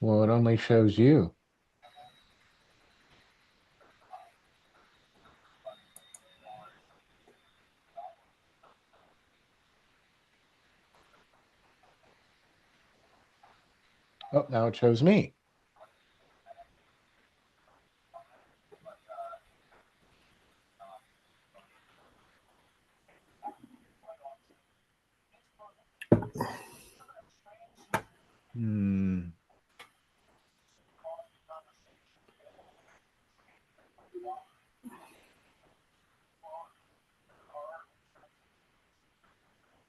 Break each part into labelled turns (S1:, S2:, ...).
S1: Well, it only shows you. Oh, now it shows me. Hmm.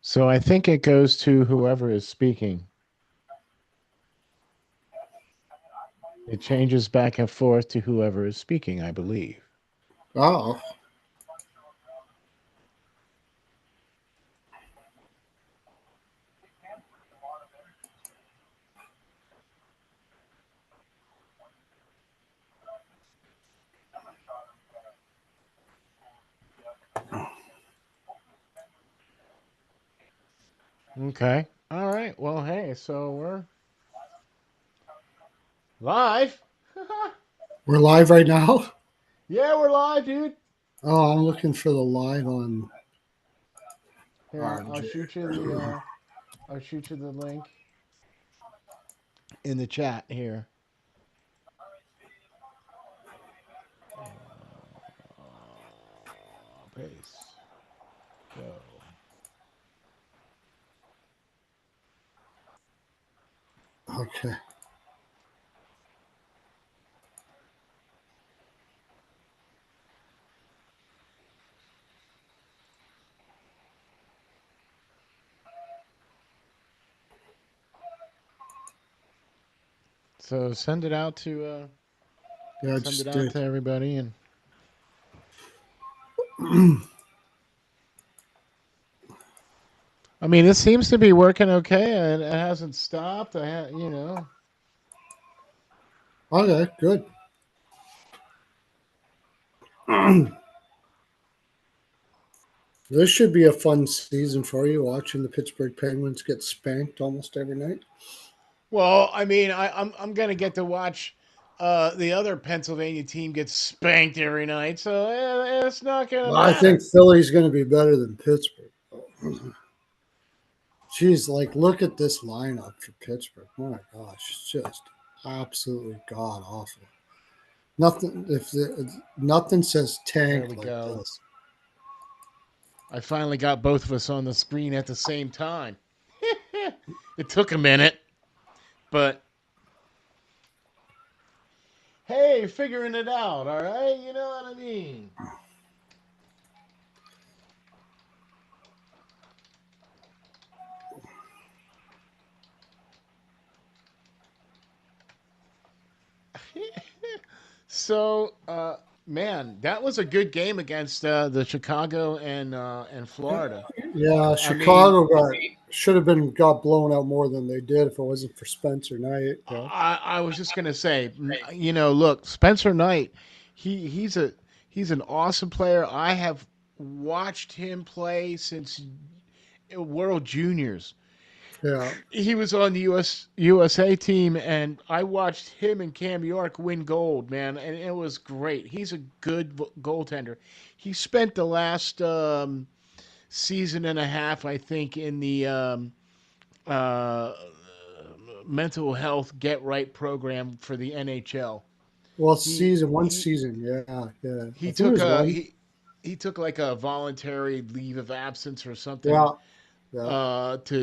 S1: So I think it goes to whoever is speaking. It changes back and forth to whoever is speaking, I believe.
S2: Oh,
S1: Okay. All right. Well, hey, so we're live.
S2: we're live right now.
S1: Yeah, we're live, dude.
S2: Oh, I'm looking for the live on
S1: Here,
S2: RJ.
S1: I'll shoot you the link in the chat here. Paste. Go.
S2: Okay.
S1: So
S2: Yeah, I
S1: send it
S2: just
S1: out
S2: did.
S1: to everybody, and I mean, it seems to be working okay, and it hasn't stopped. You know.
S2: Okay, good. This should be a fun season for you, watching the Pittsburgh Penguins get spanked almost every night.
S1: Well, I mean, I'm gonna get to watch the other Pennsylvania team get spanked every night, so it's not gonna
S2: I think
S1: matter.
S2: Philly's going to be better than Pittsburgh. Jeez, like look at this lineup for Pittsburgh. My gosh, it's just absolutely god awful. Nothing says
S1: There
S2: tank
S1: we
S2: like
S1: go.
S2: this.
S1: I finally got both of us on the screen at the same time. It took a minute, but hey, figuring it out. All right, you know what I mean. So, man, that was a good game against the Chicago and Florida.
S2: Yeah,
S1: I mean,
S2: Chicago got should have been got blown out more than they did if it wasn't for Spencer Knight. Yeah,
S1: I was just gonna say, you know, look, Spencer Knight, he's an awesome player. I have watched him play since World Juniors.
S2: yeah,
S1: He was on the USA team, and I watched him and Cam York win gold, man, and it was great. He's a good goaltender. He spent the last season and a half, I think, in the uh, mental health get right program for the NHL.
S2: well,
S1: He
S2: season one
S1: he
S2: season, yeah, yeah. I
S1: he
S2: think it
S1: took
S2: was
S1: a
S2: one.
S1: he took like a voluntary leave of absence or something
S2: Yeah, yeah,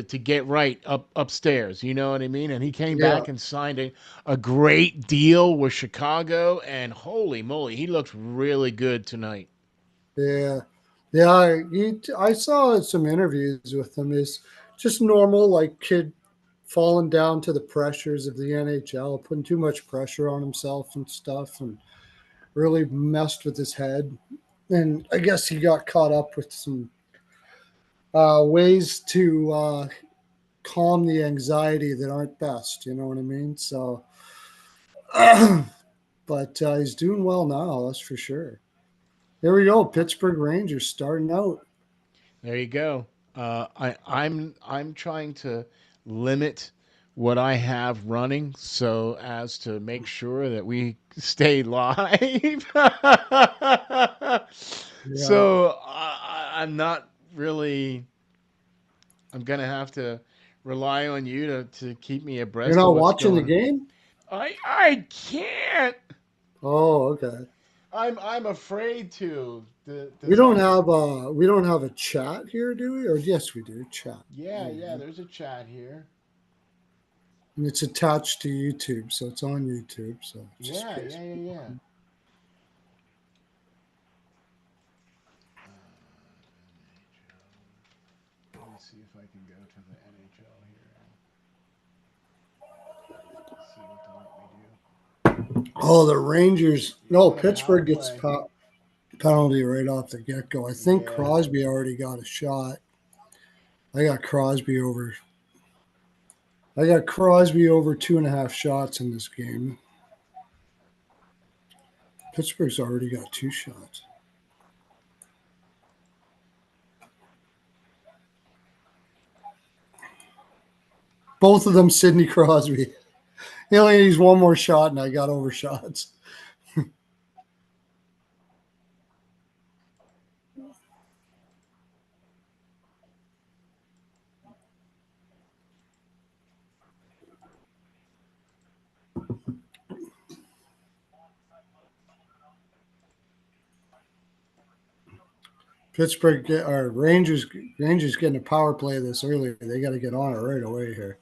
S1: to get right upstairs. You know what I mean? And he came
S2: yeah,
S1: back and signed a great deal with Chicago. And holy moly, he looked really good tonight.
S2: yeah, yeah. I saw some interviews with him. Is just normal, like kid falling down to the pressures of the NHL, putting too much pressure on himself and stuff, and really messed with his head. And I guess he got caught up with some ways to calm the anxiety that aren't best. You know what I mean? So, but he's doing well now. That's for sure. Here we go. Pittsburgh Rangers starting out.
S1: There you go. I'm trying to limit what I have running so as to make sure that we stay live.
S2: Yeah.
S1: So I'm not really. I'm gonna have to rely on you to keep me
S2: You're
S1: abreast of
S2: not
S1: what's
S2: watching the
S1: going.
S2: game?
S1: I can't.
S2: Oh, okay.
S1: I'm afraid to.
S2: We
S1: Does
S2: don't
S1: that?
S2: have a chat here, do we? Or yes, we do chat.
S1: Yeah,
S2: There we
S1: yeah.
S2: go.
S1: There's a chat here.
S2: And it's attached to YouTube, so it's on YouTube. So just
S1: Yeah,
S2: in case.
S1: yeah, yeah, yeah. Let me see if I can go to the NHL here and see what they let me do.
S2: Oh, the Rangers.
S1: You're
S2: No,
S1: on the power
S2: Pittsburgh gets
S1: play.
S2: penalty right off the get go. I think
S1: Yeah.
S2: Crosby already got a shot. I got Crosby over. I got Crosby over 2.5 shots in this game. Pittsburgh's already got 2 shots. Both of them, Sidney Crosby. He only needs one more shot, and I got over shots. Or Rangers getting a power play this early. They got to get on it right away here.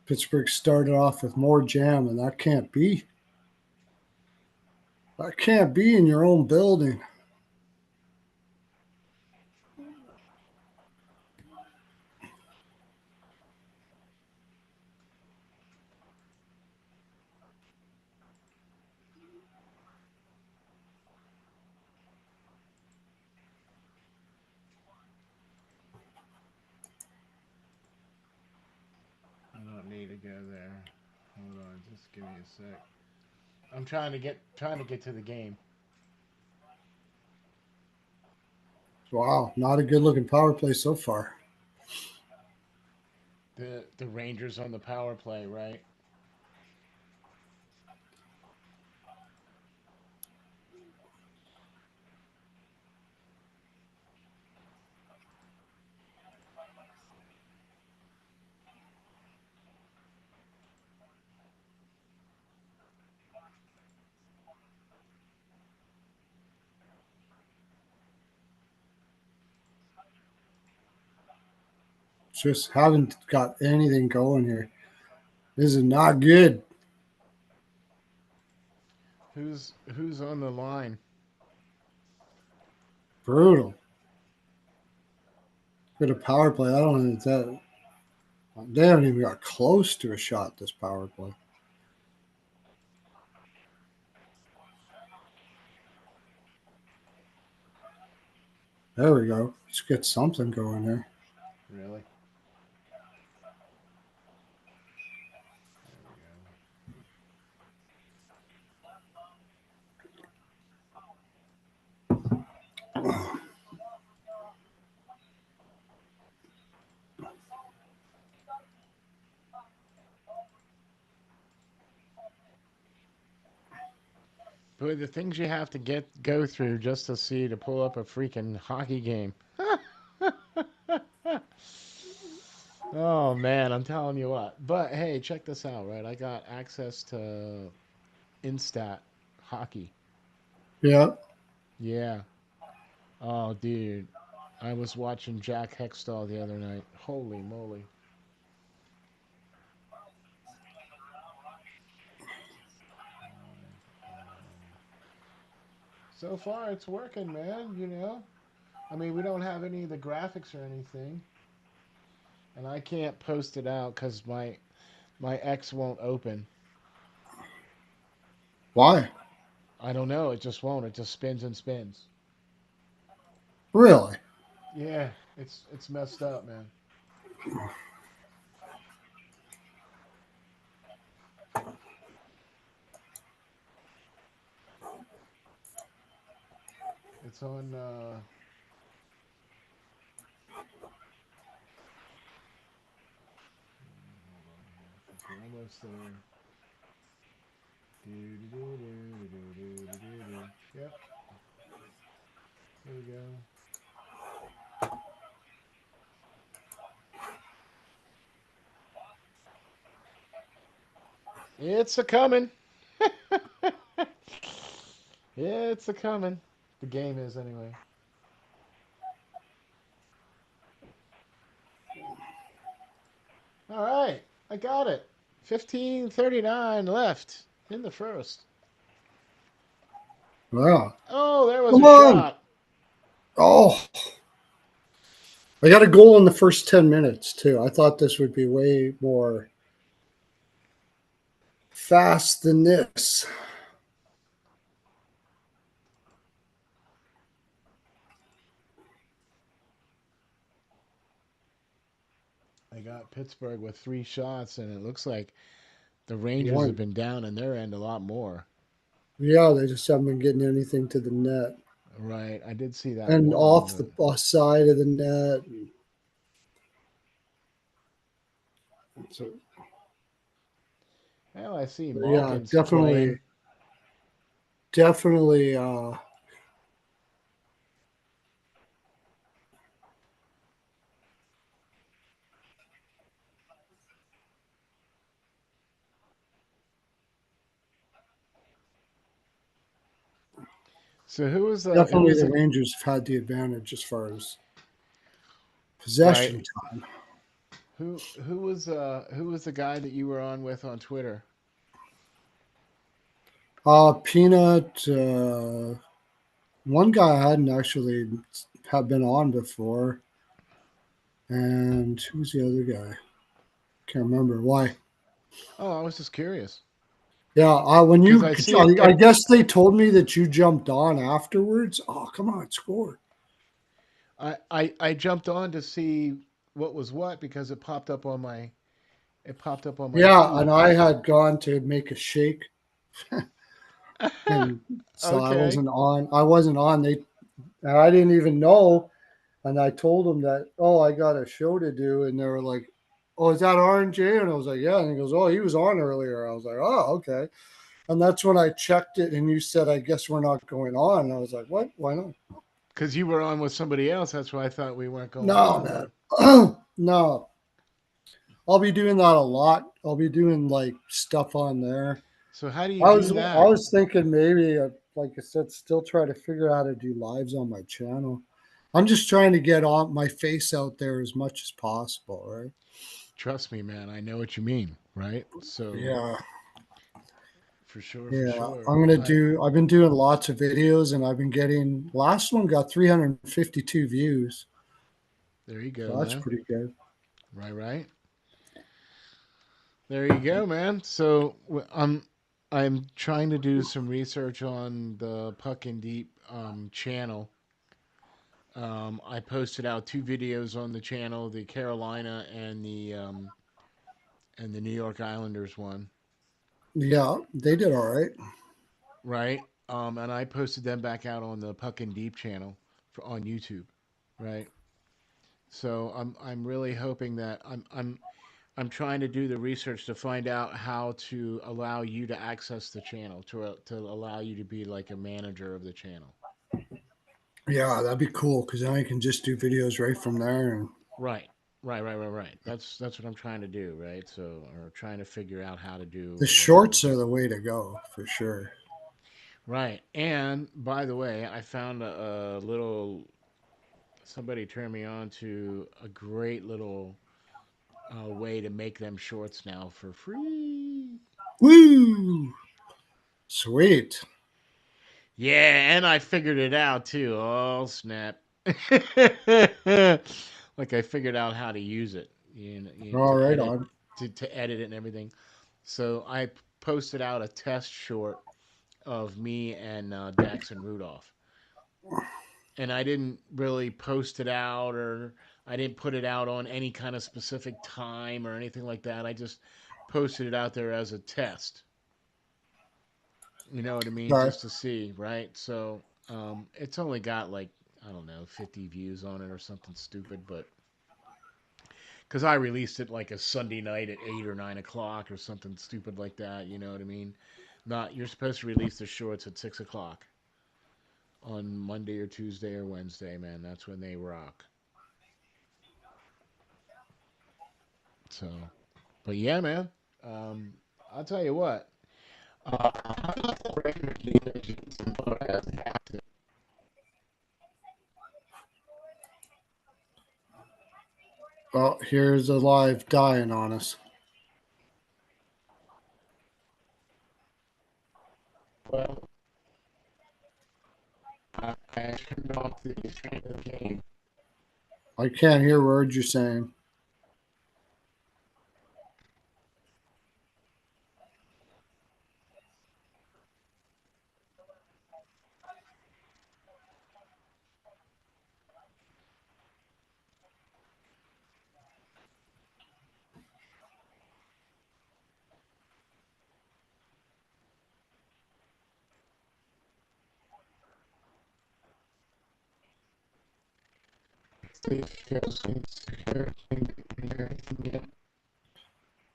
S2: Pittsburgh started off with more jam, and that can't be. That can't be in your own building.
S1: I don't need to go there. Hold on, just give me a sec. I'm trying to get to the game.
S2: Wow, not a good looking power play so far.
S1: The Rangers on the power play, right?
S2: Just haven't got anything going here. This is not good.
S1: Who's on the line?
S2: Brutal. Good a power play. I don't think that they haven't even got close to a shot this power play. There we go. Let's get something going there.
S1: Really? There we go. Boy, the things you have to go through just to see to pull up a freaking hockey game. Oh man, I'm telling you what. But hey, check this out, right? I got access to Instat hockey.
S2: Yeah.
S1: Yeah. Oh, dude. I was watching Jack Hextall the other night. Holy moly. So far, it's working, man. I mean, we don't have any of the graphics or anything, and I can't post it out because my X won't open.
S2: Why?
S1: I don't know. It just won't. It just spins and spins.
S2: Really?
S1: Yeah, it's messed up, man. It's on. We're almost there. Do, do, do, do, do, do, do, do, do. Yep, there we go. It's a coming. It's a coming. The game is anyway. All right, I got it. 15:39 left in the first.
S2: Wow.
S1: Oh, there was
S2: Come
S1: a
S2: on.
S1: shot.
S2: Oh, I got a goal in the first 10 minutes, too. I thought this would be way more fast than this.
S1: I got Pittsburgh with 3 shots, and it looks like the Rangers have
S2: One.
S1: been down in their end a lot more.
S2: Yeah, they just haven't been getting anything to the net
S1: Right, I did see that
S2: and
S1: one,
S2: off
S1: but
S2: the side of the net. So,
S1: well, I see
S2: yeah,
S1: Malkin's
S2: definitely,
S1: playing.
S2: definitely.
S1: So who
S2: Definitely
S1: was
S2: the
S1: the
S2: Rangers have had the advantage as far as
S1: right?
S2: possession time.
S1: Who was the guy that you were on with on Twitter?
S2: Peanut, one guy I hadn't actually have been on before, and who's the other guy? Can't remember why.
S1: Oh, I was just curious
S2: Yeah, when
S1: because
S2: you,
S1: I see it.
S2: I
S1: It
S2: guess they told me that you jumped on afterwards. Oh, come on, score.
S1: I jumped on to see what was what because it popped up on my
S2: Yeah, and
S1: feed.
S2: I had gone to make a shake, and so I
S1: Okay.
S2: wasn't on. I wasn't on. And I didn't even know. And I told them that, oh, I got a show to do, and they were like, "Oh, is that RNJ?" And I was like, "Yeah." And he goes, "Oh, he was on earlier." I was like, "Oh, okay." And that's when I checked it, and you said, "I guess we're not going on." And I was like, "What? Why not?"
S1: Because you were on with somebody else, that's why I thought we weren't going
S2: No,
S1: on. But
S2: man. No, I'll be doing that a lot. I'll be doing like stuff on there.
S1: so how do you
S2: I
S1: do
S2: was I
S1: that?
S2: was thinking maybe, like I said, still try to figure out how to do lives on my channel. I'm just trying to get on my face out there as much as possible, right?
S1: Trust me, man. I know what you mean, right? So
S2: Yeah,
S1: for sure, for
S2: yeah.
S1: sure.
S2: I'm gonna do. I've been doing lots of videos, and I've been getting. Last one got 352 views,
S1: There you
S2: so
S1: go,
S2: that's
S1: man.
S2: pretty good.
S1: Right, right. There you go, man. So I'm trying to do some research on the Puck and Deep channel. I posted out 2 videos on the channel, the Carolina and the New York Islanders one,
S2: Yeah, they did all right.
S1: right? And I posted them back out on the Puck and Deep channel on YouTube, right? So I'm really hoping that I'm trying to do the research to find out how to allow you to access the channel to allow you to be like a manager of the channel.
S2: Yeah, that'd be cool because then I can just do videos right from there. And
S1: Right. Right. That's what I'm trying to do, right? So or trying to figure out how to do
S2: the
S1: or whatever.
S2: shorts are the way to go for sure.
S1: Right. And by the way, I found a little somebody turned me on to a great little way to make them shorts now for free.
S2: Woo! Sweet.
S1: Yeah, and I figured it out too. Oh snap! Like I figured out how to use it,
S2: All
S1: to
S2: right
S1: edit,
S2: on.
S1: to edit it and everything. So I posted out a test short of me and Dax and Rudolph, and I didn't really post it out or I didn't put it out on any kind of specific time or anything like that. I just posted it out there as a test. You know what I mean?
S2: Okay.
S1: Just to see, right? So it's only got like I don't know 50 views on it or something stupid, but because I released it like a Sunday night at 8 or 9 o'clock or something stupid like that. You know what I mean? Not you're supposed to release the shorts at 6 o'clock on Monday or Tuesday or Wednesday, man. That's when they rock. So, but yeah, man. Um, I'll tell you what.
S2: Oh, here's a live dying on us.
S1: Well, I turned off the game.
S2: I can't hear words you're saying.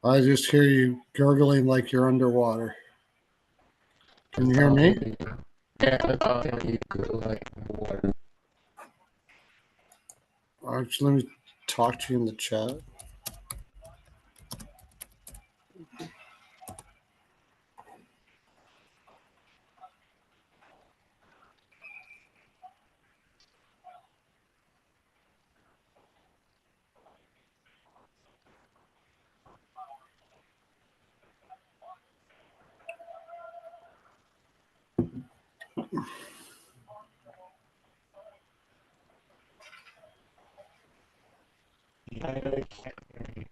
S2: I just hear you gurgling like you're underwater. Can you hear me?
S1: Yeah, I thought you could like water.
S2: Actually, let me talk to you in the chat.
S1: Yeah, I can't hear you.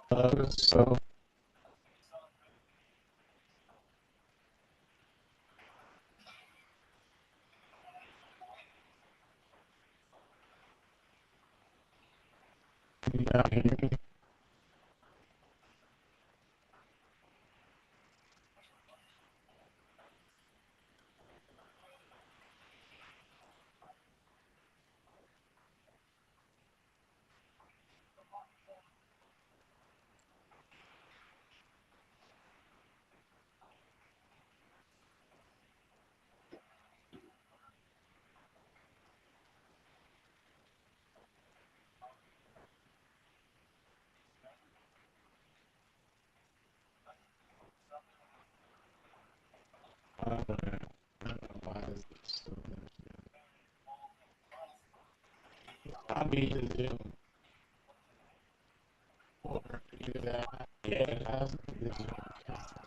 S1: So yeah, I don't know why is it still I mean, Zoom or either that. Yeah, it has to be the Zoom account.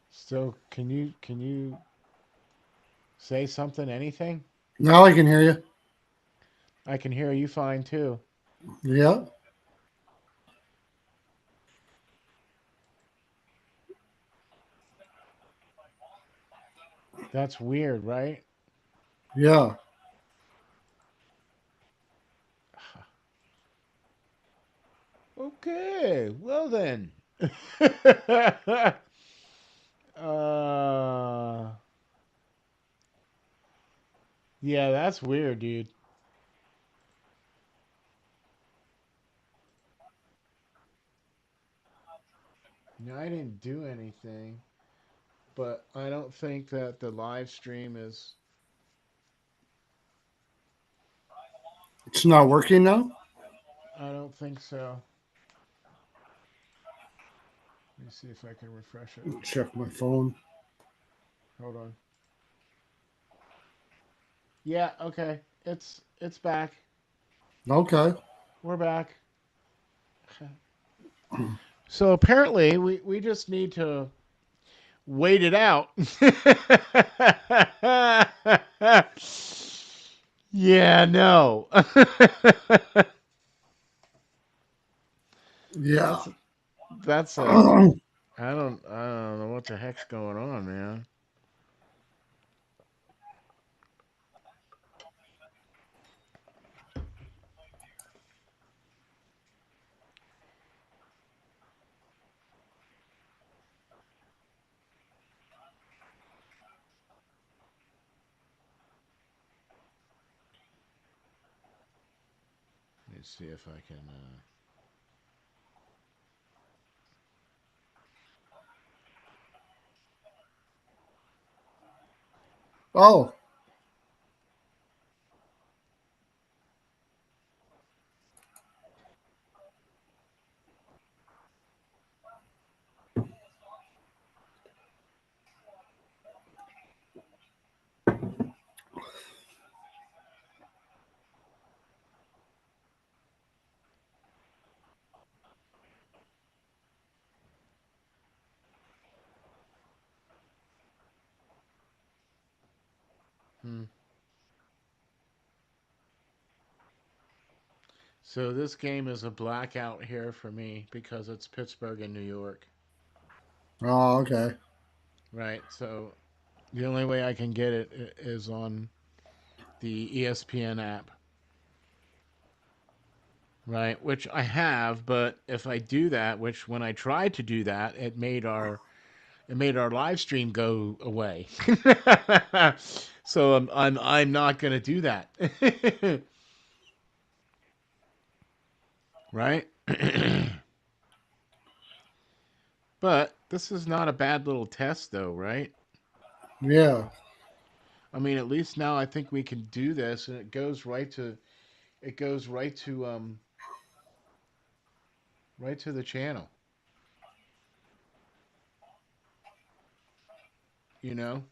S1: So can you say something? Anything?
S2: Now I can hear you.
S1: I can hear you fine too.
S2: Yeah.
S1: That's weird, right?
S2: Yeah.
S1: Okay, well then. uh, yeah, that's weird, dude. No, I didn't do anything, but I don't think that the live stream is.
S2: It's not working now?
S1: I don't think so. Let me see if I can refresh it.
S2: Check my phone.
S1: Hold on. Yeah, okay. It's back.
S2: Okay.
S1: We're back. So apparently we just need to wait it out. Yeah, no.
S2: Yeah.
S1: that's that's I don't know what the heck's going on, man. Let me see if I can
S2: Oh,
S1: hmm. So this game is a blackout here for me because it's Pittsburgh and New York.
S2: oh, okay.
S1: Right. So the only way I can get it is on the ESPN app. Right, which I have, but if I do that, which when I tried to do that, it made our live stream go away. So I'm not going to do that. Right? But this is not a bad little test though, right?
S2: Yeah.
S1: I mean, at least now I think we can do this and it goes right to the channel, you know?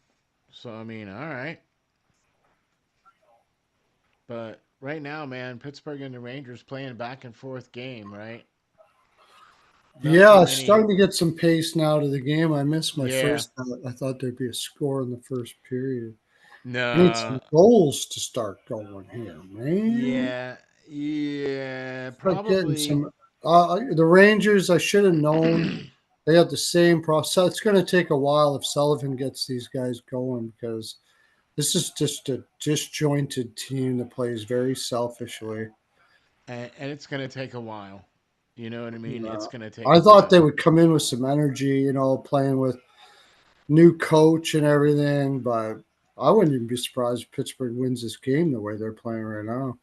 S1: So I mean, all right. But right now, man, Pittsburgh and the Rangers playing back and forth game, right? Not too
S2: Yeah, it's
S1: many.
S2: starting to get some pace now to the game. I missed my
S1: Yeah.
S2: first thought. I thought there'd be a score in the first period. Need some
S1: No.
S2: goals to start going here, man.
S1: Yeah. Yeah.
S2: Like getting
S1: Probably.
S2: some. The Rangers, I should have known. They have the same process. So it's going to take a while if Sullivan gets these guys going because this is just a disjointed team that plays very selfishly.
S1: And it's going to take a while. You know what I mean? It's
S2: Uh,
S1: going to take
S2: I
S1: a
S2: thought
S1: while.
S2: they would come in with some energy, playing with new coach and everything, but I wouldn't even be surprised if Pittsburgh wins this game the way they're playing right now.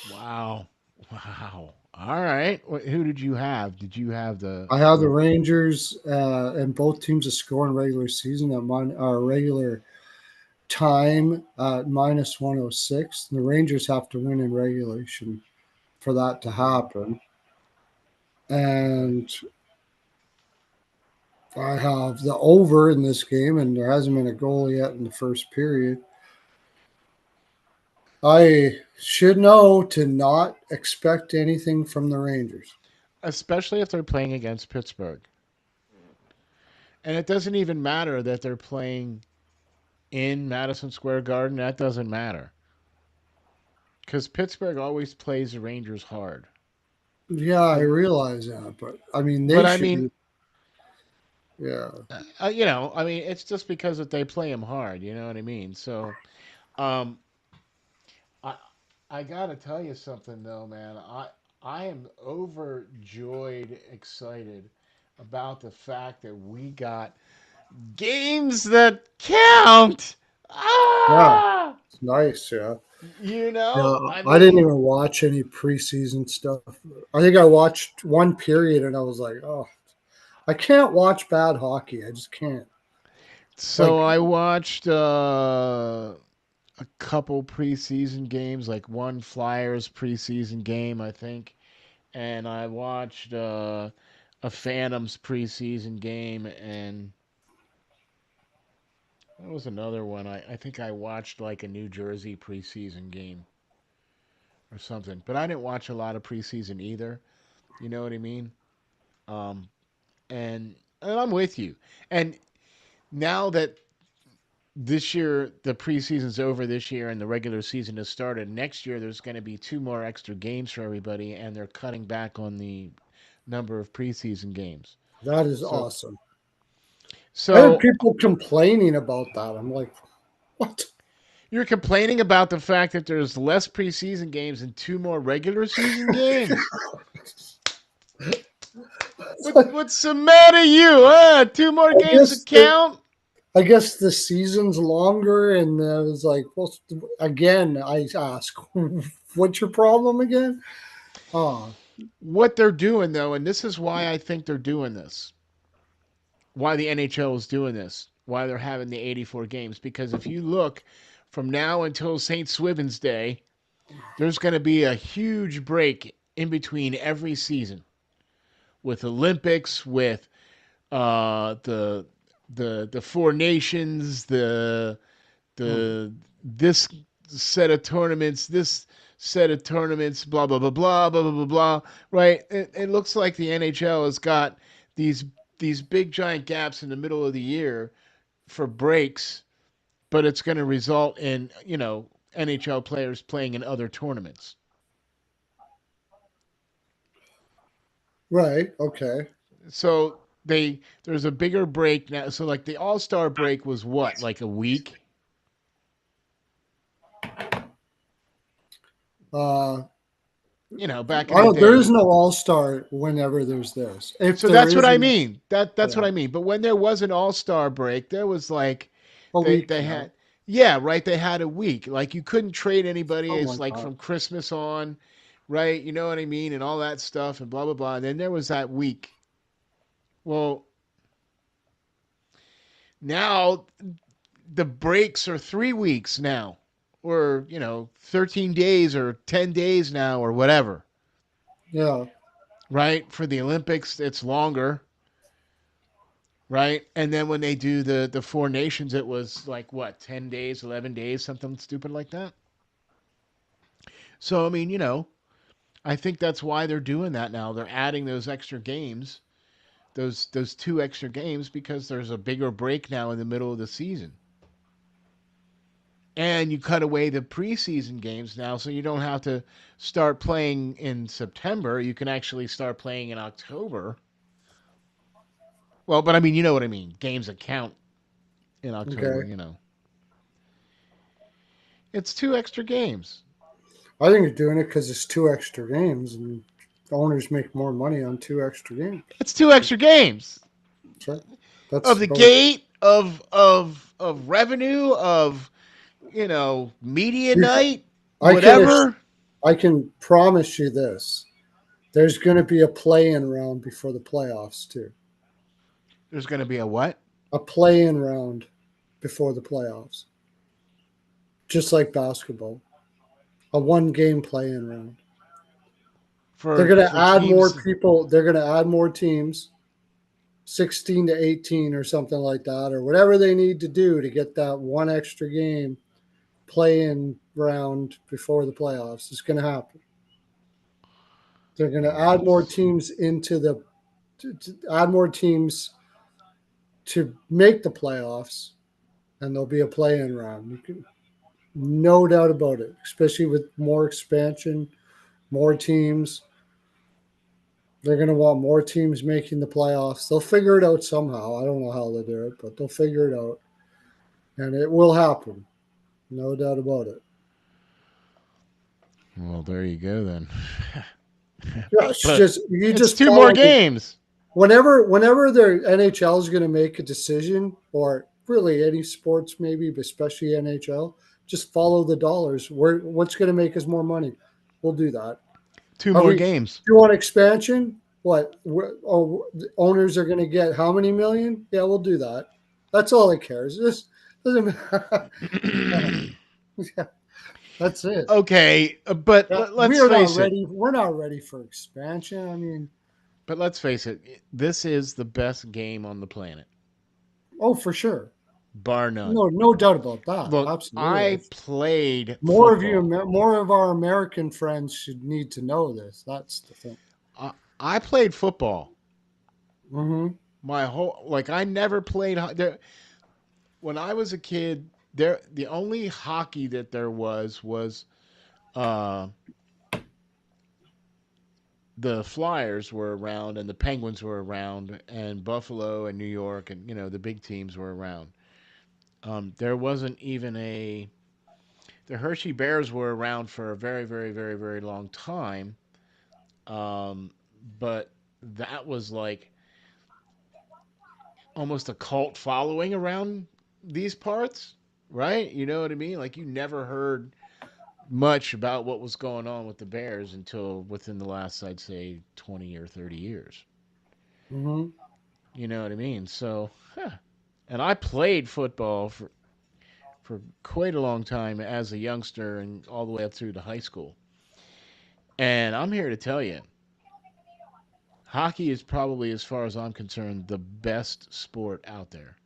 S1: Wow. Wow. All right. Who did you have? Did you have
S2: I have the
S1: the
S2: Rangers and both teams to score in regular season at regular time at minus 106. The Rangers have to win in regulation for that to happen.
S1: Okay.
S2: And I have the over in this game, and there hasn't been a goal yet in the first period. I should know to not expect anything from the Rangers.
S1: Especially if they're playing against Pittsburgh. And it doesn't even matter that they're playing in Madison Square Garden. That doesn't matter. Because Pittsburgh always plays the Rangers hard.
S2: Yeah, I
S1: So,
S2: realize that, but I mean,
S1: but
S2: they
S1: I mean,
S2: should. Yeah,
S1: I mean, it's just because that they play them hard. You know what I mean? So, um, I I gotta tell you something though, man. I am overjoyed, excited about the fact that we got games that count.
S2: yeah,
S1: Ah,
S2: it's nice. Yeah, yeah.
S1: I
S2: I didn't
S1: mean,
S2: even watch any preseason stuff. I think I watched one period, and I was like, oh, I can't watch bad hockey. I just can't.
S1: so
S2: Like,
S1: I watched a couple preseason games, like one Flyers preseason game, I think, and I watched a Phantoms preseason game, and there was another one. I think I watched like a New Jersey preseason game or something, but I didn't watch a lot of preseason either. You know what I mean? Um, and I'm with you. And now that this year the preseason's over this year and the regular season has started, next year there's going to be two more extra games for everybody, and they're cutting back on the number of preseason games.
S2: That is
S1: So
S2: awesome. I heard
S1: so
S2: people complaining about that. I'm like, what?
S1: you're complaining about the fact that there's less preseason games and two more regular season games. What's the matter, you? Two more
S2: I
S1: games to
S2: guess the
S1: count.
S2: I guess the season's longer, and I was like, well, again, I ask, what's your problem again? Oh,
S1: What they're doing though, and this is why I think they're doing this. Why the NHL is doing this? Why they're having the 84 games? Because if you look from now until St. Swithin's Day, there's going to be a huge break in between every season with Olympics, with the the Four Nations,
S2: hmm.
S1: the this set of tournaments, this set of tournaments, blah blah blah blah blah blah blah blah. Right? It looks like the NHL has got these these big giant gaps in the middle of the year for breaks, but it's going to result in NHL players playing in other tournaments.
S2: Right. Okay.
S1: So there's a bigger break now. So like the All Star break was what, like a week,
S2: Uh,
S1: back in
S2: I
S1: the
S2: don't, there is
S1: day.
S2: no all star whenever there's this. If
S1: So
S2: there
S1: that's what I
S2: isn't,
S1: mean. That's what
S2: yeah,
S1: I mean. But when there was an All Star break, there was like
S2: a week,
S1: they
S2: yeah,
S1: had, yeah, right. They had a week. Like you couldn't trade anybody.
S2: something
S1: It's
S2: like
S1: like
S2: that.
S1: from Christmas on, right? You know what I mean, and all that stuff and blah blah blah. And then there was that week. Well, now the breaks are 3 weeks now, or 13 days or 10 days now or whatever,
S2: Yeah.
S1: right? For the Olympics, it's longer, right? And then when they do the Four Nations, it was like what, 10 days, 11 days, something stupid like that. So I mean, I think that's why they're doing that now. They're adding those extra games, those two extra games, because there's a bigger break now in the middle of the season. And you cut away the preseason games now, so you don't have to start playing in September. You can actually start playing in October. Well, but I mean, you know what I mean. Games that count in
S2: Okay.
S1: October. It's two extra games.
S2: I think you're doing it because it's two extra games, and the owners make more money on two extra games.
S1: It's two extra games
S2: Sure.
S1: of
S2: That's
S1: the
S2: about.
S1: gate of revenue of media
S2: You,
S1: night,
S2: I can ass-
S1: whatever.
S2: I can promise you this. There's going to be a play-in round before the playoffs too.
S1: There's going to be a what
S2: A play-in round before the playoffs, just like basketball. A one-game play-in round. They're
S1: for
S2: going to
S1: for
S2: add more
S1: teams.
S2: people. They're going to add more teams, 16 to 18 or something like that, or whatever they need to do to get that one extra game play-in round before the playoffs. It's going to happen. They're going to
S1: Well,
S2: add more
S1: that's
S2: teams into the to add more teams to make the playoffs, and there'll be a play-in round. You can, no doubt about it. Especially with more expansion, more teams. They're going to want more teams making the playoffs. They'll figure it out somehow. I don't know how they'll do it, but they'll figure it out, and it will happen. No doubt about it.
S1: well. There you go then.
S2: Yeah, it's
S1: But
S2: just you
S1: it's
S2: just
S1: two more
S2: follow the
S1: games.
S2: whenever the NHL is going to make a decision, or really any sports maybe, but especially NHL, just follow the dollars. What's going to make us more money? We'll do that.
S1: Two
S2: Are
S1: more
S2: we? Do
S1: games.
S2: you want expansion? What? Oh, the owners are going to get how many million? Yeah, we'll do that. That's all it cares. This doesn't matter. Yeah, that's it.
S1: Okay, but
S2: Yeah,
S1: let's face it.
S2: We're not ready for expansion. I mean,
S1: But let's face it, this is the best game on the planet,
S2: Oh, for sure.
S1: bar none.
S2: No doubt about that.
S1: Look,
S2: Absolutely.
S1: I played
S2: More of
S1: football.
S2: more of our American friends should need to know this. That's the thing.
S1: I, I played football
S2: Hmm.
S1: my whole like I never played there when I was a kid. There, the only hockey that there was uh, the Flyers were around and the Penguins were around and Buffalo and New York and the big teams were around. There wasn't even a the Hershey Bears were around for a very, very, very, very long time. Um, but that was like almost a cult following around these parts, right? You know what I mean? Like you never heard much about what was going on with the Bears until within the last, I'd say, 20 or 30 years.
S2: Hmm.
S1: You know what I mean? So, and I played football for quite a long time as a youngster and all the way up through to high school. And I'm here to tell you, hockey is probably, as far as I'm concerned, the best sport out there.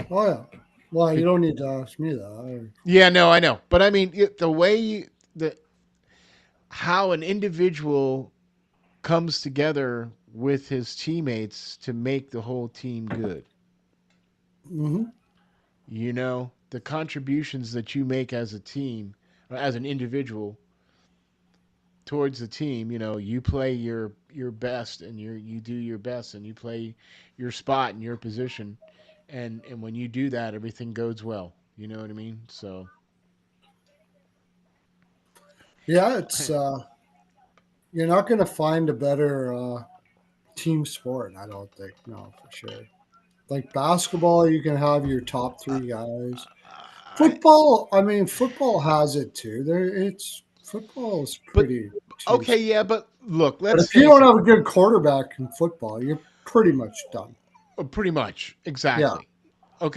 S2: Oh yeah. Well, you
S1: Be-
S2: don't need to ask me that.
S1: yeah, no, I know, but I mean the way the how an individual comes together with his teammates to make the whole team good.
S2: Hmm.
S1: The contributions that you make as a team, or as an individual towards the team. You play your best and you do your best and you play your spot and your position, and when you do that, everything goes well. You know what I mean? So
S2: Yeah, it's you're not going to find a better team sport. I don't think. No, for sure. Like basketball, you can have your top three guys.
S1: I
S2: Football, I mean, football has it too. Football is
S1: but
S2: pretty team
S1: okay,
S2: sport.
S1: yeah, but look,
S2: But
S1: let's
S2: if you
S1: face
S2: don't
S1: it.
S2: have a good quarterback in football, you're pretty much done.
S1: Pretty much
S2: Yeah,
S1: exactly.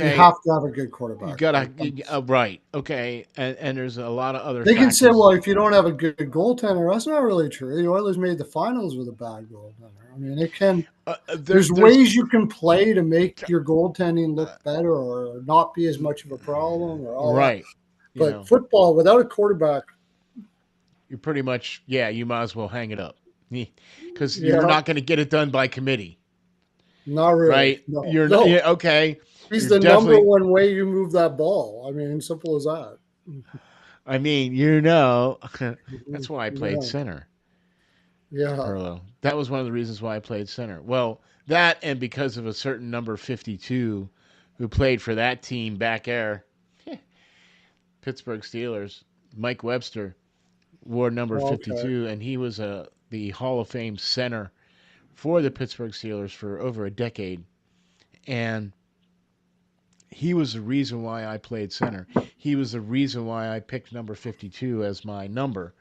S2: you
S1: Okay,
S2: have to have a good
S1: you
S2: quarterback.
S1: gotta
S2: Like that's,
S1: right. Okay, and there's a lot of other
S2: they can say,
S1: factors.
S2: well, if you don't have a good goaltender, that's not really true. The Oilers made the finals with a bad goaltender. I mean, it can. There's
S1: There's
S2: ways you can play to make your goaltending look better or not be as much of a problem or all that.
S1: right. You
S2: But
S1: know,
S2: football without a quarterback,
S1: you're pretty much, yeah, you might as well hang it up because you're
S2: yeah,
S1: not going to get it done by committee,
S2: not really.
S1: right?
S2: No,
S1: You're not,
S2: no.
S1: yeah, okay.
S2: He's
S1: You're
S2: the number
S1: definitely,
S2: one way you move that ball. I mean, simple as that.
S1: I mean, that's why I played
S2: Yeah,
S1: center,
S2: yeah.
S1: Perlo. That was one of the reasons why I played center. Well, that and because of a certain number 52 who played for that team back there, Pittsburgh Steelers, Mike Webster wore number
S2: Okay.
S1: 52, and he was the Hall of Fame center for the Pittsburgh Steelers for over a decade. And he was the reason why I played center. He was the reason why I picked number 52 as my number.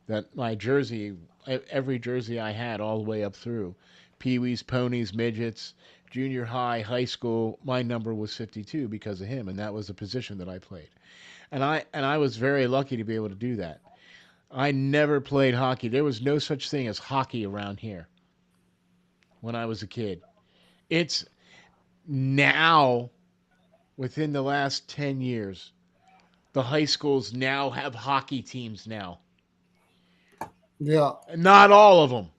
S1: That my jersey, every jersey I had all the way up through Pee Wees, Ponies, Midgets, junior high, high school, my number was 52 because of him, and that was the position that I played. And I was very lucky to be able to do that. I never played hockey. There was no such thing as hockey around here when I was a kid. It's now within the last 10 years the high schools now have hockey teams now.
S2: Yeah.
S1: Not all of them,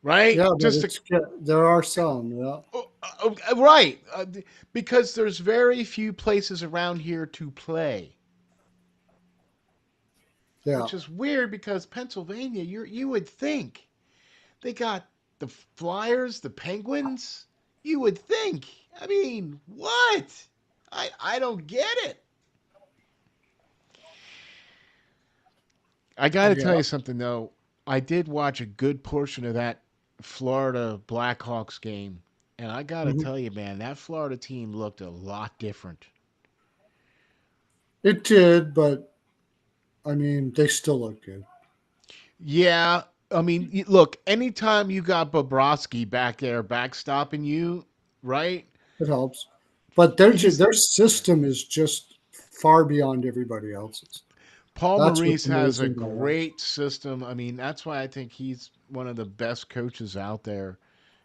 S1: right?
S2: Yeah, but
S1: Just to,
S2: it's there are some. Yeah.
S1: right, because there's very few places around here to play,
S2: Yeah.
S1: which is weird because Pennsylvania, you would think they got the Flyers, the Penguins. You would think. I mean, what? I don't get it. I got to tell
S2: Yeah.
S1: you something though. I did watch a good portion of that Florida Blackhawks game, and I got to
S2: Mhm.
S1: tell you, man, that Florida team looked a lot different.
S2: It did, but I mean, they still look good.
S1: Yeah, I mean, look, anytime you got Bobrovsky back there backstopping you, right?
S2: It helps. But
S1: He's
S2: their system is just far beyond everybody else's.
S1: Paul
S2: That's what's
S1: Maurice has a
S2: amazing about us.
S1: great system. I mean, that's why I think he's one of the best coaches out there.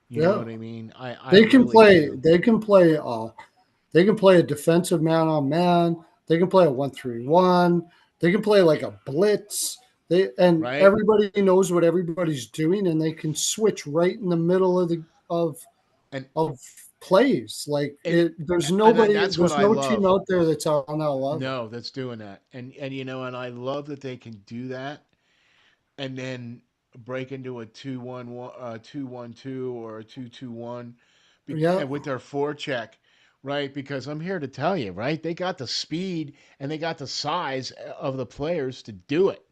S1: You know
S2: Yeah,
S1: what I mean? I
S2: they can
S1: really
S2: play.
S1: do.
S2: They can play. They can play a defensive man on man. They can play a 1-3-1. They can play like a blitz. And
S1: Right?
S2: everybody knows what everybody's doing, and they can switch right in the middle of
S1: And
S2: of plays. Like
S1: and
S2: it,
S1: that's what
S2: there's
S1: I
S2: no team
S1: love.
S2: out there that's on that level.
S1: No, that's doing that. And and I love that they can do that and then break into a 2-1-1 2-1-2 or a 2-2-1
S2: Yeah,
S1: and with their forecheck, right? Because I'm here to tell you, right? They got the speed and they got the size of the players to do it.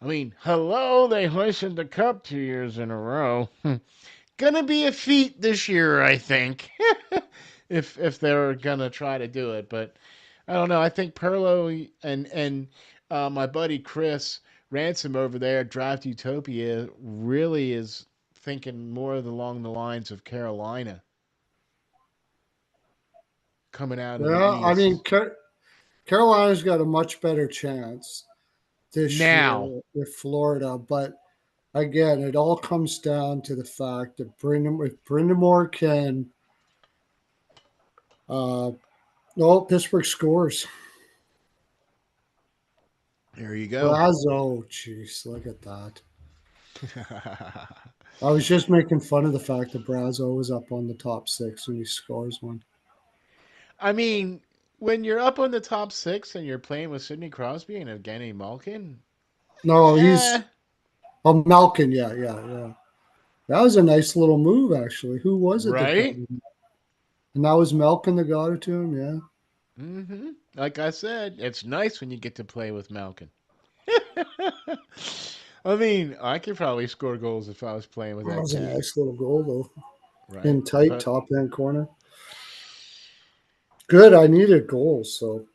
S1: I mean, hello, they hoisted the cup 2 years in a row. Gonna be a feat this year, I think, if they're gonna try to do it. But I don't know. I think Perlo and my buddy Chris Ransom over there at Draft Utopia really is thinking more along the lines of Carolina coming out of the
S2: yeah. I mean,
S1: East.
S2: Carolina's got a much better chance this year
S1: Now,
S2: with Florida, but again, it all comes down to the fact that if Brindamore can, uh, oh, Pittsburgh scores.
S1: there you go.
S2: Brazo, jeez, look at that. I was just making fun of the fact that Brazo was up on the top six when he scores one.
S1: I mean, when you're up on the top six and you're playing with Sidney Crosby and Evgeny Malkin,
S2: No,
S1: eh,
S2: he's Malkin. Yeah, yeah, yeah. That was a nice little move, actually. Who was it that got
S1: right?
S2: him? And that was Malkin that got it to him. Yeah,
S1: Like I said, it's nice when you get to play with Malkin. I mean, I could probably score goals if I was playing with
S2: that
S1: that
S2: was a
S1: cat,
S2: nice little goal though,
S1: right?
S2: in tight
S1: But
S2: top end corner. Good. I needed goals, so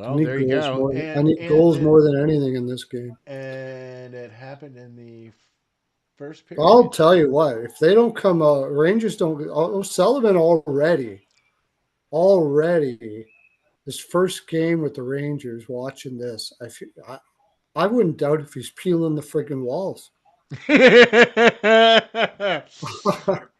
S2: I
S1: well,
S2: need
S1: there you
S2: goals
S1: go,
S2: more. I need goals more than anything in this game.
S1: and it happened in the first
S2: I'll
S1: period.
S2: tell you what, if they don't come out, Rangers don't. Sullivan already, his first game with the Rangers. Watching this, I wouldn't doubt if he's peeling the friggin' walls.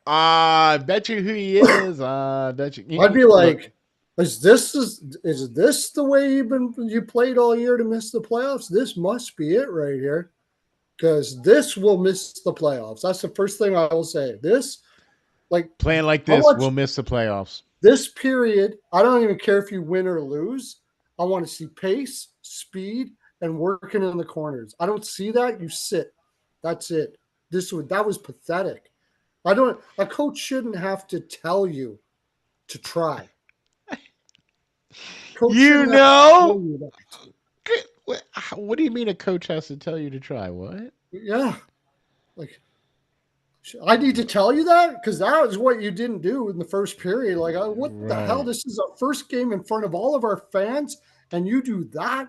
S1: I bet you who he is. I bet you.
S2: I'd be
S1: Look,
S2: like, is this the way you played all year to miss the playoffs? This must be it right here, because this will miss the playoffs. That's the first thing I will say. This, like,
S1: playing like
S2: I
S1: this,
S2: watch
S1: we'll miss the playoffs.
S2: this period. I don't even care if you win or lose. I want to see pace, speed, and working in the corners. I don't see that. You sit. That's it. That was pathetic. I don't. A coach shouldn't have to tell you to try. Coach
S1: You
S2: shouldn't have to tell
S1: know,
S2: you that.
S1: what do you mean a coach has to tell you to try? What?
S2: Yeah, like I need to tell you that because that was what you didn't do in the first period. Like, what the hell?
S1: Right.
S2: This is our first game in front of all of our fans, and you do that?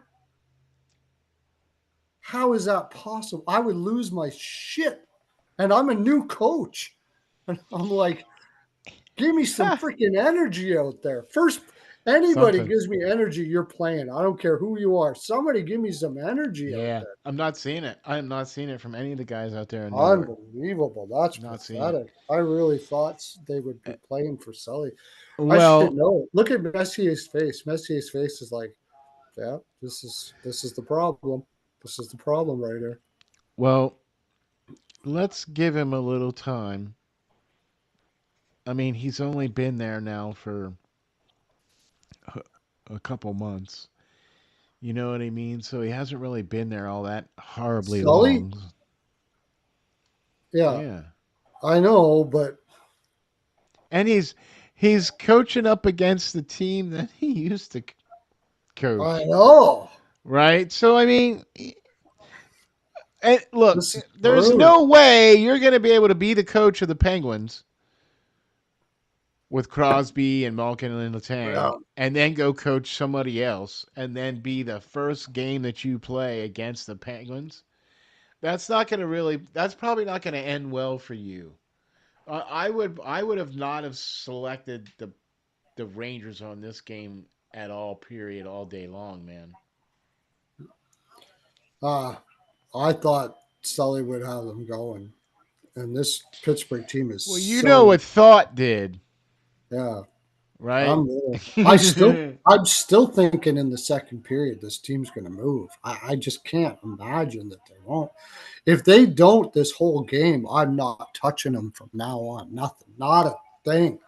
S2: How is that possible? I would lose my shit. And I'm a new coach. And I'm like, give me some freaking energy out there. First, anybody
S1: Something.
S2: gives me energy, you're playing. I don't care who you are. Somebody give me some energy out
S1: Yeah,
S2: there.
S1: I'm not seeing it. I am not seeing it from any of the guys out there in New York.
S2: Unbelievable. That's
S1: Not seeing it.
S2: pathetic. I really thought they would be playing for Sully. I should
S1: Well,
S2: know. Look at Messier's face. Messier's face is like, yeah, this is the problem. This is the problem right here.
S1: well, let's give him a little time. I mean, he's only been there now for a couple months. You know what I mean? So he hasn't really been there all that horribly
S2: Sully?
S1: long.
S2: Yeah,
S1: Yeah.
S2: I know, but
S1: And he's coaching up against the team that he used to
S2: I
S1: coach,
S2: know.
S1: right? So I mean, and look,
S2: This is
S1: there's
S2: brutal.
S1: no way you're going to be able to be the coach of the Penguins with Crosby and Malkin and
S2: Yeah.
S1: Letang, and then go coach somebody else, and then be the first game that you play against the Penguins. That's not going to really. That's probably not going to end well for you. I would have not have selected the Rangers on this game at all. Period. All day long, man.
S2: Uh, I thought. Sully would have them going. And this Pittsburgh team is
S1: Well, you know
S2: so
S1: what thought did,
S2: yeah.
S1: right?
S2: I'm still thinking in the second period this team's going to move. I just can't imagine that they won't. If they don't this whole game, I'm not touching them from now on. Nothing, not a thing,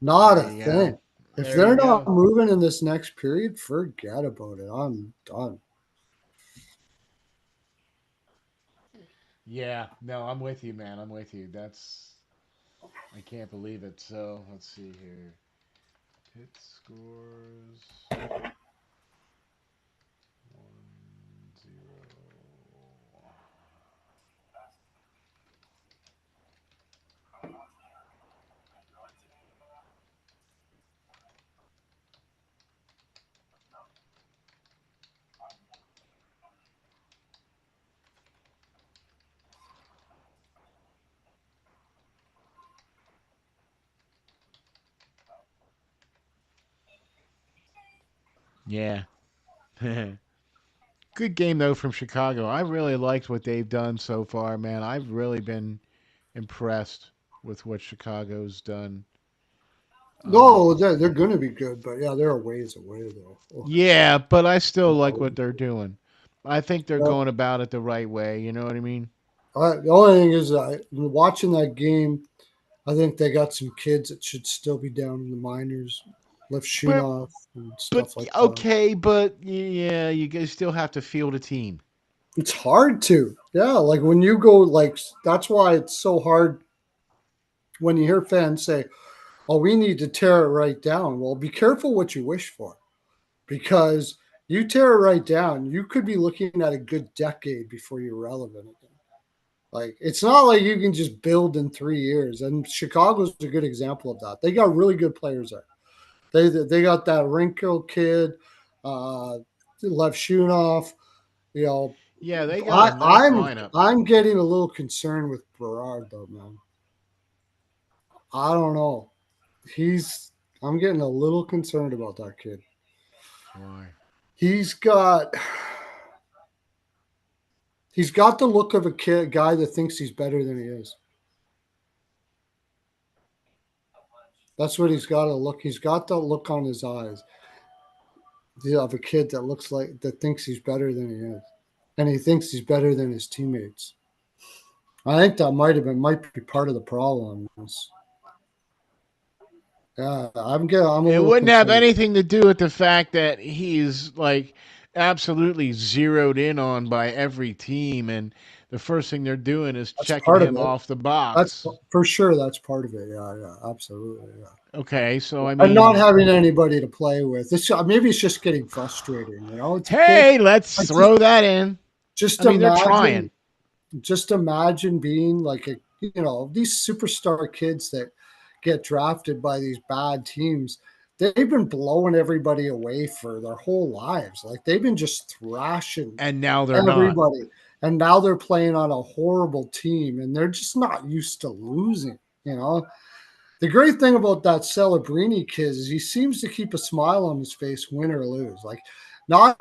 S2: not
S1: There
S2: a
S1: you go.
S2: thing. If
S1: There you
S2: they're not
S1: go.
S2: moving in this next period, forget about it. I'm done.
S1: Yeah, no, I'm with you, man. I'm with you. I can't believe it. So let's see here. Hit scores 1-0. Yeah. Good game though from Chicago. I really liked what they've done so far, man. I've really been impressed with what Chicago's done. Um,
S2: No, they're going to be good, but yeah, they're a ways away though. Oh,
S1: yeah, but I still like
S2: no.
S1: what they're doing. I think they're
S2: Yeah.
S1: going about it the right way. You know what I mean?
S2: The only thing is, watching that game, I think they got some kids that should still be down in the minors, Lev
S1: But
S2: Shunov and
S1: but
S2: stuff like that.
S1: okay, but yeah, you guys still have to field a team.
S2: It's hard to, yeah. Like when you go, like that's why it's so hard when you hear fans say, "Oh, we need to tear it right down." Well, be careful what you wish for, because you tear it right down, you could be looking at a good decade before you're relevant again. Like it's not like you can just build in 3 years. And Chicago's a good example of that. They got really good players there. They got that wrinkle kid, uh, Lev Shunov. You know,
S1: Yeah, they got a
S2: I,
S1: nice
S2: I'm
S1: lineup.
S2: I'm getting a little concerned with Berard though, man. I don't know. He's I'm getting a little concerned about that kid.
S1: Why?
S2: He's got he's got the look of a kid guy that thinks he's better than he is. That's what he's got to look. He's got that look on his eyes of a kid that looks like that thinks he's better than he is, and he thinks he's better than his teammates. I think that might be part of the problem. Yeah, I'm a
S1: It
S2: little
S1: wouldn't have
S2: concerned.
S1: anything to do with the fact that he's like absolutely zeroed in on by every team, and the first thing they're doing is
S2: That's
S1: checking
S2: part of
S1: him
S2: it.
S1: off the
S2: That's
S1: box.
S2: for sure. That's part of it. Yeah, yeah, absolutely. Yeah,
S1: Okay, so I
S2: and not
S1: mean,
S2: having anybody to play with. Maybe it's just getting frustrating. It's a kid.
S1: hey, let's
S2: I just
S1: throw that in. I
S2: just
S1: mean, they're
S2: imagine
S1: trying.
S2: just imagine being like these superstar kids that get drafted by these bad teams. They've been blowing everybody away for their whole lives. Like they've been just thrashing
S1: And now they're not.
S2: everybody, and now they're playing on a horrible team, and they're just not used to losing. You know, the great thing about that Celebrini kid is he seems to keep a smile on his face, win or lose. Like, not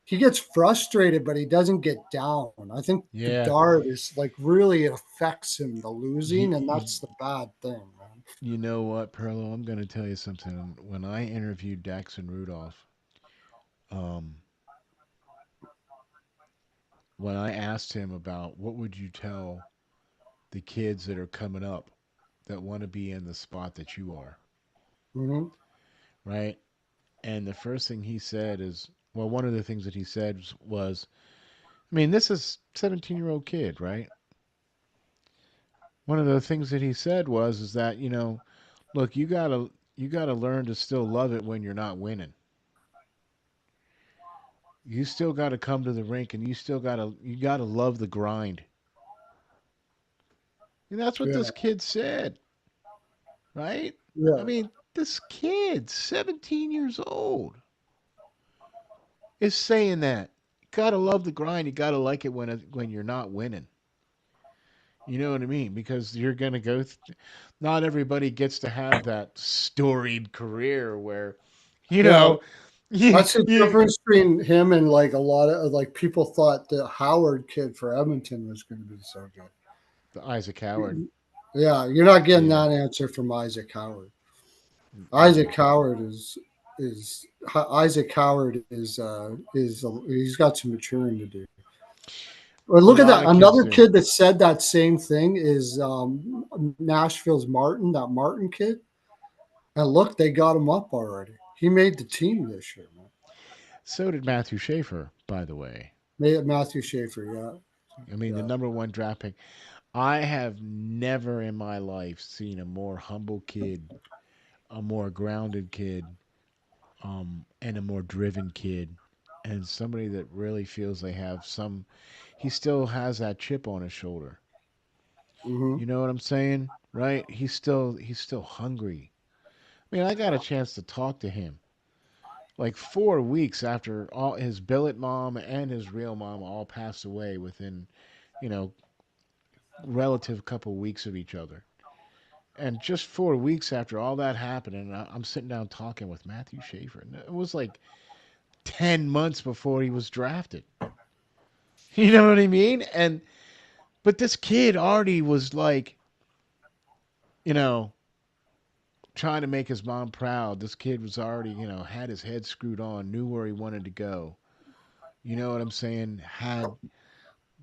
S2: he gets frustrated, but he doesn't get down. I think
S1: Yeah.
S2: Bedard is like really it affects him the losing, and
S1: You,
S2: that's the bad thing, man.
S1: you know what, Perlo? I'm going to tell you something. When I interviewed Daxon Rudolph, um, when I asked him about what would you tell the kids that are coming up that want to be in the spot that you are,
S2: Mm-hmm.
S1: right? And the first thing he said is, well, one of the things that he said was, I mean, this is 17-year-old kid, right? One of the things that he said was, is that, look, you gotta learn to still love it when you're not winning. You still got to come to the rink, and you gotta love the grind. And that's what
S2: Yeah,
S1: this kid said, right? I
S2: yeah,
S1: mean, this kid, 17 years old, is saying that. You gotta love the grind. You gotta like it when you're not winning. You know what I mean? Because you're gonna go. Not everybody gets to have that storied career where, you
S2: yeah.
S1: know,
S2: That's the
S1: Yeah,
S2: difference between him and like a lot of like people thought the Howard kid for Edmonton was going to be so
S1: the Isaac Howard.
S2: good. Yeah, you're not getting
S1: Yeah.
S2: that answer from Isaac Howard.
S1: No.
S2: Isaac Howard is Isaac Howard is he's got some maturing to do. Well,
S1: A
S2: look at
S1: lot
S2: that.
S1: of kids
S2: Another
S1: do.
S2: kid that said that same thing is Nashville's Martin, that Martin kid. And look, they got him up already. He made the team this year, man.
S1: So did Matthew Schaefer, by the way.
S2: Made it Matthew Schaefer, yeah.
S1: I mean, the
S2: Yeah.
S1: number one draft pick. I have never in my life seen a more humble kid, a more grounded kid, and a more driven kid, and somebody that really feels they have some. He still has that chip on his shoulder.
S2: Hmm.
S1: You know what I'm saying, right? He's still hungry. I mean, I got a chance to talk to him like 4 weeks after all his billet mom and his real mom all passed away within, you know, relative couple weeks of each other. And just 4 weeks after all that happened, and I'm sitting down talking with Matthew Schaefer. And it was like 10 months before he was drafted. You know what I mean? And but this kid already was like, you know, trying to make his mom proud. This kid was already, had his head screwed on, knew where he wanted to go. You know what I'm saying? Had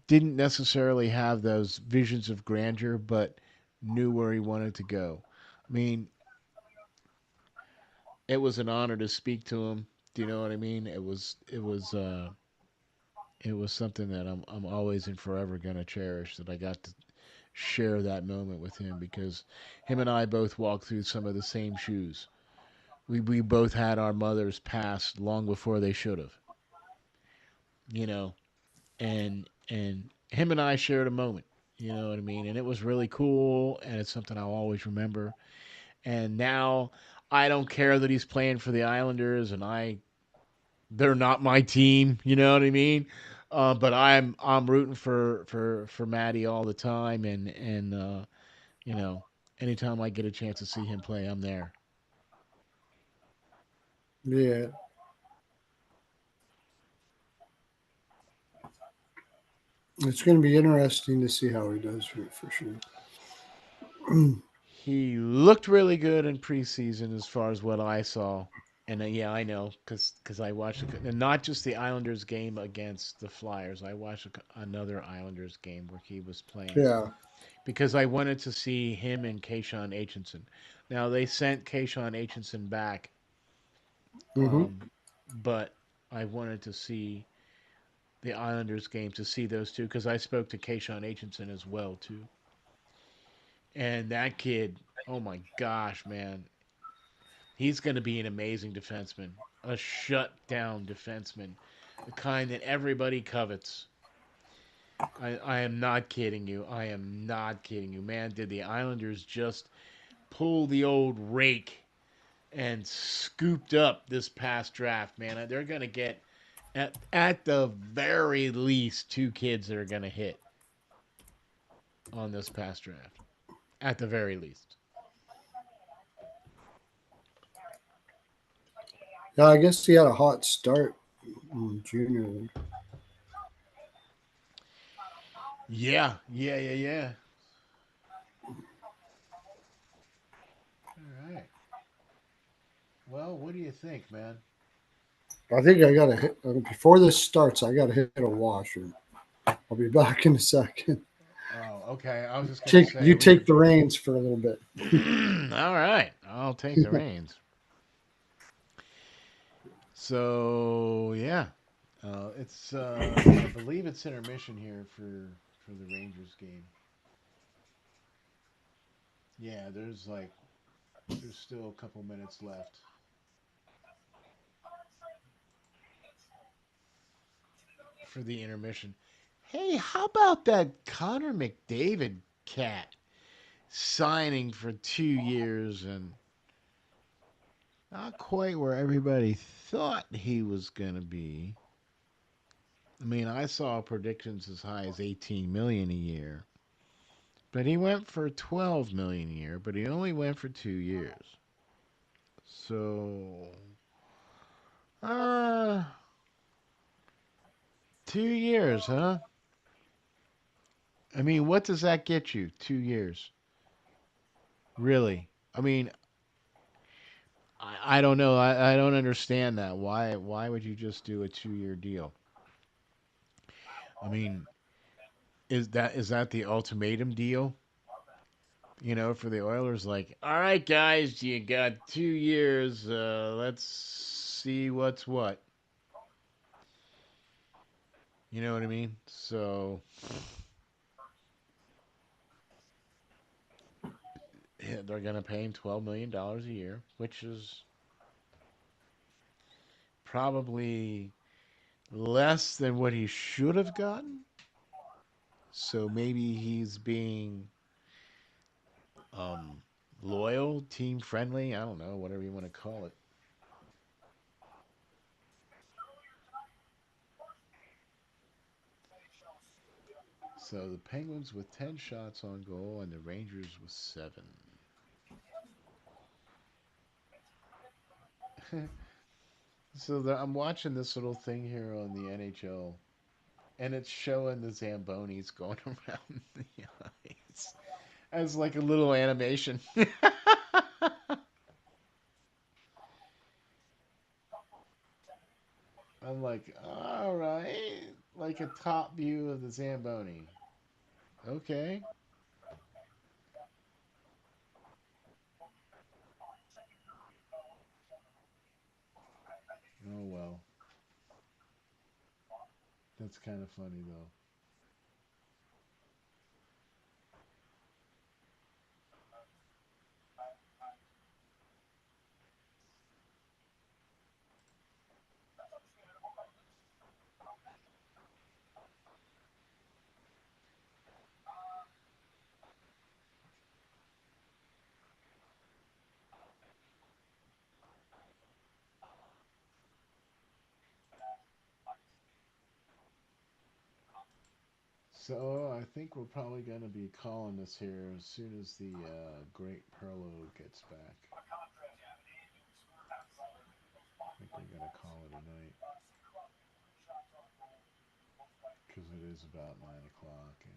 S1: didn't necessarily have those visions of grandeur, but knew where he wanted to go. I mean, it was an honor to speak to him. Do you know what I mean? It was something that I'm always and forever gonna cherish, that I got to share that moment with him, because him and I both walked through some of the same shoes. We both had our mothers pass long before they should have, you know, and him and I shared a moment. You know what I mean? And it was really cool, and it's something I'll always remember. And now I don't care that he's playing for the Islanders, and they're not my team. You know what I mean? But I'm rooting for Matty all the time, and you know, anytime I get a chance to see him play, I'm there.
S2: Yeah. It's going to be interesting to see how he does for sure.
S1: He looked really good in preseason, as far as what I saw. And yeah, I know, because I watched and not just the Islanders game against the Flyers. I watched another Islanders game where he was playing,
S2: Yeah.
S1: because I wanted to see him and Kayshawn Aitchison. Now they sent Kayshawn Aitchison back,
S2: Hmm.
S1: um, but I wanted to see the Islanders game, to see those two, because I spoke to Kayshawn Aitchison as well too. And that kid, oh my gosh, man, he's going to be an amazing defenseman, a shutdown defenseman, the kind that everybody covets. I am not kidding you. I am not kidding you. Man, did the Islanders just pull the old rake and scooped up this past draft, man? They're going to get, at the very least, two kids that are going to hit on this past draft. At the very least.
S2: Yeah, I guess he had a hot start in junior.
S1: Yeah, yeah, yeah, yeah. All right. Well, what do you think, man?
S2: I think I got to hit, before this starts, I got to hit a washroom. I'll be back in a second.
S1: Oh, okay. I was just gonna
S2: Take
S1: say
S2: you
S1: we
S2: take
S1: can.
S2: the reins for a little bit.
S1: All right, I'll take the reins. So yeah, it's I believe it's intermission here for the Rangers game. Yeah, there's still a couple minutes left for the intermission. Hey, how about that Connor McDavid cat signing for 2 years, and not quite where everybody thought he was gonna be? I mean, I saw predictions as high as 18 million a year, but he went for 12 million a year, but he only went for 2 years. So Uh, 2 years, huh? I mean, what does that get you? 2 years, really? I mean, I don't know. I don't understand that. Why would you just do a 2 year deal? I mean, is that the ultimatum deal? For the Oilers, like, all right, guys, you got 2 years. Let's see what's what. You know what I mean? So yeah, they're gonna pay him $12 million a year, which is probably less than what he should have gotten. So maybe he's being um, loyal, team friendly. I don't know, whatever you want to call it. So the Penguins with 10 shots on goal and the Rangers with 7. So I'm watching this little thing here on the NHL, and it's showing the Zambonis going around the ice as like a little animation. I'm like, all right, like a top view of the Zamboni. Okay. Oh well, that's kind of funny though. So I think we're probably going to be calling this here as soon as the Great Perlo gets back. I think we're going to call it a night because it is about 9 o'clock. And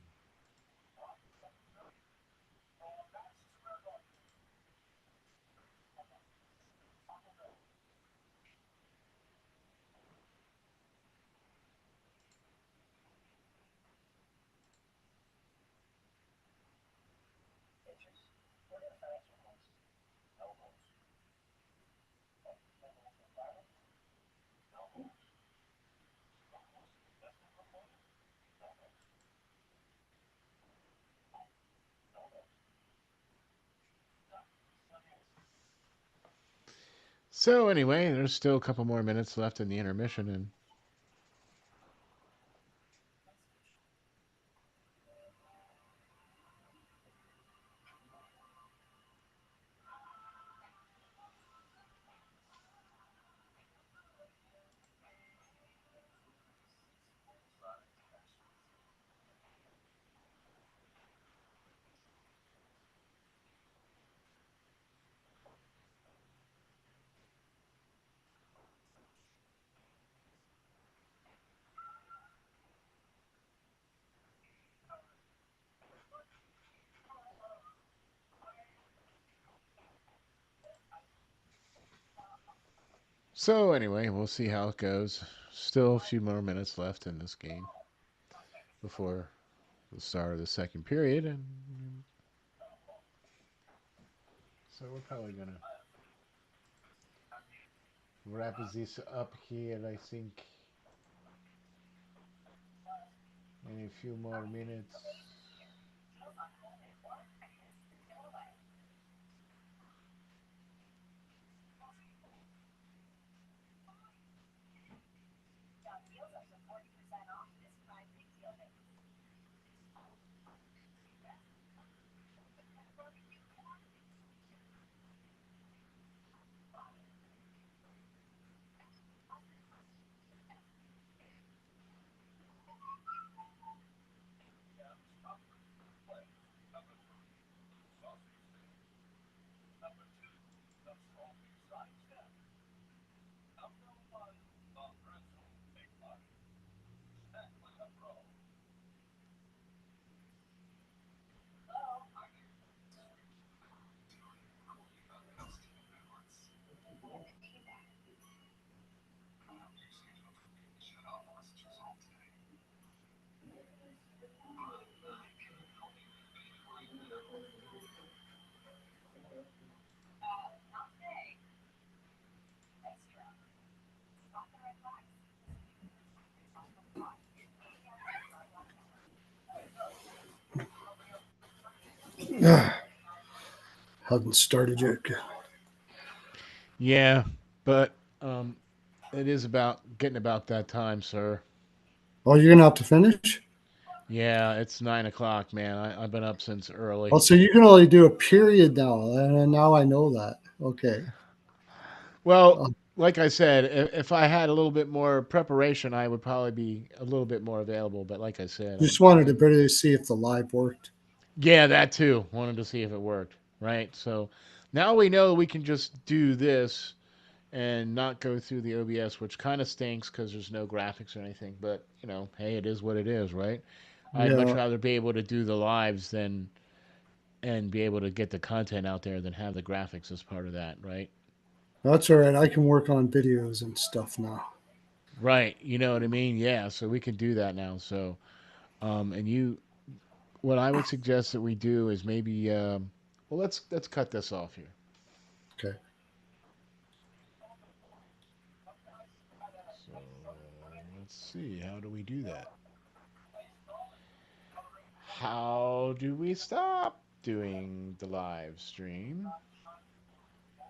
S1: so anyway, there's still a couple more minutes left in the intermission, and so anyway, we'll see how it goes. Still a few more minutes left in this game before the start of the second period, and so we're probably gonna wrap this up here. I think in a few more minutes.
S2: Haven't started yet.
S1: Yeah, but it is about getting about that time, sir.
S2: Oh, you're gonna have to finish.
S1: Yeah, it's 9 o'clock, man. I've been up since
S2: Oh,
S1: early.
S2: so you can only do a period now, and now I know that. Okay.
S1: Well,
S2: Uh,
S1: like I said, if I had a little bit more preparation, I would probably be a little bit more available. But like I said,
S2: just
S1: I'm
S2: wanted to
S1: in.
S2: better see if the live worked.
S1: Yeah, that too. Wanted to see if it worked, right? So now we know we can just do this and not go through the OBS, which kind of stinks because there's no graphics or anything. But hey, it is what it is, right? I'd much
S2: Yeah,
S1: rather be able to do the lives than and be able to get the content out there than have the graphics as part of that, right?
S2: that's all right. I can work on videos and stuff now.
S1: Right. You know what I mean? Yeah. So we can do that now. So, and what I would suggest that we do is maybe, well, let's cut this off here.
S2: Okay.
S1: So let's see. How do we do that? How do we stop doing the live stream?